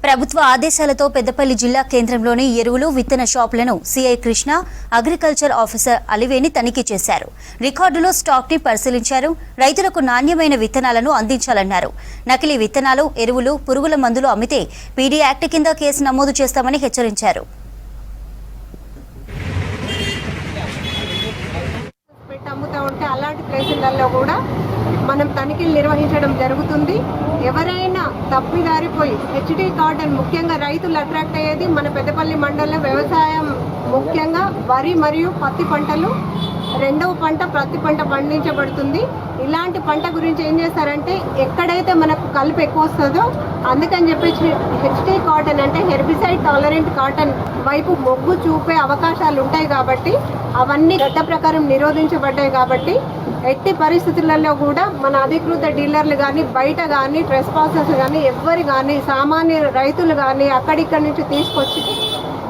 ప్రభుత్వ ఆదేశాలతో పెద్దపల్లి జిల్లా కేంద్రంలోని ఎరువులు విత్తన షాపులను CI Krishna agriculture officer Aliveni తనిఖీ చేశారు. రికార్డులో స్టాక్ ని పరిశీలించారు. రైతులకు నాణ్యమైన విత్తనాలను అందించాలన్నారు. నకిలీ విత్తనాలు, ఎరువులు, పురుగుల మందులు అమ్మితే పీడీ యాక్ట్ కింద కేసు నమోదు చేస్తామని హెచ్చరించారు. అమ్ముతా ఉంటే అలాంటి ప్లేసులలో కూడా మనం తనిఖీలు నిర్వహించడం జరుగుతుంది. ఎవరైనా తప్పిదారిపోయి హెచ్డి కాటన్, ముఖ్యంగా రైతులు అట్రాక్ట్ అయ్యేది మన పెద్దపల్లి మండలంలో వ్యవసాయం, ముఖ్యంగా వరి మరియు పత్తి పంటలు రెండవ పంట పత్తి పంట పండించబడుతుంది. ఇలాంటి పంట గురించి ఏం చేస్తారంటే ఎక్కడైతే మనకు కలుపు ఎక్కువ వస్తుందో అందుకని చెప్పేసి హెచ్డి కాటన్ అంటే హెర్బిసైడ్ టాలరెంట్ కాటన్ వైపు మొగ్గు చూపే అవకాశాలు ఉంటాయి. కాబట్టి అవన్నీ చట్ట ప్రకారం నిరోధించబడ్డాయి. కాబట్టి ఎట్టి పరిస్థితులలో కూడా మన అధికృత డీలర్లు కానీ, బయట కానీ, ట్రెస్పాసర్స్ కానీ, ఎవ్వరు కానీ, సామాన్య రైతులు కానీ అక్కడిక్కడి నుంచి తీసుకొచ్చి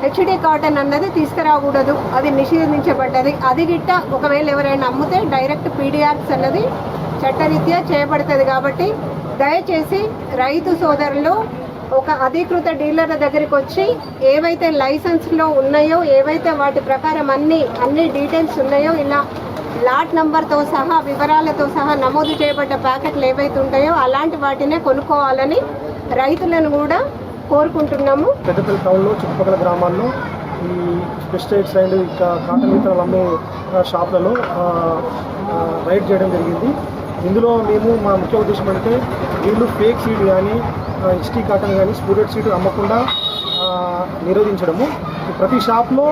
హెచ్డి కాటన్ అన్నది తీసుకురాకూడదు. అది నిషేధించబడ్డది. అది గిట్ట ఒకవేళ ఎవరైనా అమ్మితే డైరెక్ట్ పీడీ యాక్ట్స్ అన్నది చట్టరీత్యా చేయబడుతుంది. కాబట్టి దయచేసి రైతు సోదరులు ఒక అధికృత డీలర్ల దగ్గరికి వచ్చి ఏవైతే లైసెన్స్లో ఉన్నాయో, ఏవైతే వాటి ప్రకారం అన్ని డీటెయిల్స్ ఉన్నాయో, ఇలా లాట్ నంబర్తో సహా వివరాలతో సహా నమోదు చేయబడ్డ ప్యాకెట్లు ఏవైతే ఉంటాయో అలాంటి వాటినే కొనుక్కోవాలని రైతులను కూడా కోరుకుంటున్నాము. పెద్దపల్లి టౌన్లో చుట్టుపక్కల గ్రామాల్లో ఈ పెస్టిసైడ్స్ అండ్ ఇంకా కాటన్ విత్తనాలు అమ్మే షాపులలో రైడ్ చేయడం జరిగింది. ఇందులో మేము మా ముఖ్య ఉద్దేశం అంటే వీళ్ళు ఫేక్ సీడ్ కానీ, హెచ్డి కాటన్ కానీ, స్పూరెడ్ సీడ్ అమ్మకుండా నిరోధించడము. ప్రతి షాప్లో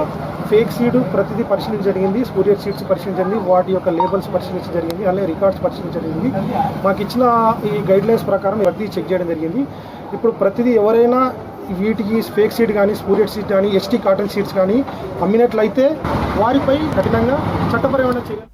ఫేక్ సీడ్ ప్రతిదీ పరిశీలించడం జరిగింది, స్పూరియర్ సీడ్స్ పరిశీలించండి, వాటి యొక్క లేబుల్స్ పరిశీలించడం జరిగింది, అలాగే రికార్డ్స్ పరిశీలించడం జరిగింది. మాకు ఇచ్చిన ఈ గైడ్లైన్స్ ప్రకారం ప్రతిదీ చెక్ చేయడం జరిగింది. ఇప్పుడు ప్రతిదీ ఎవరైనా వీటికి ఫేక్ సీడ్ కానీ, స్పూరియర్ సీడ్ కానీ, హెచ్డి కాటన్ సీడ్స్ కానీ అమ్మినట్లయితే వారిపై కఠినంగా చట్టపరమైన చర్యలు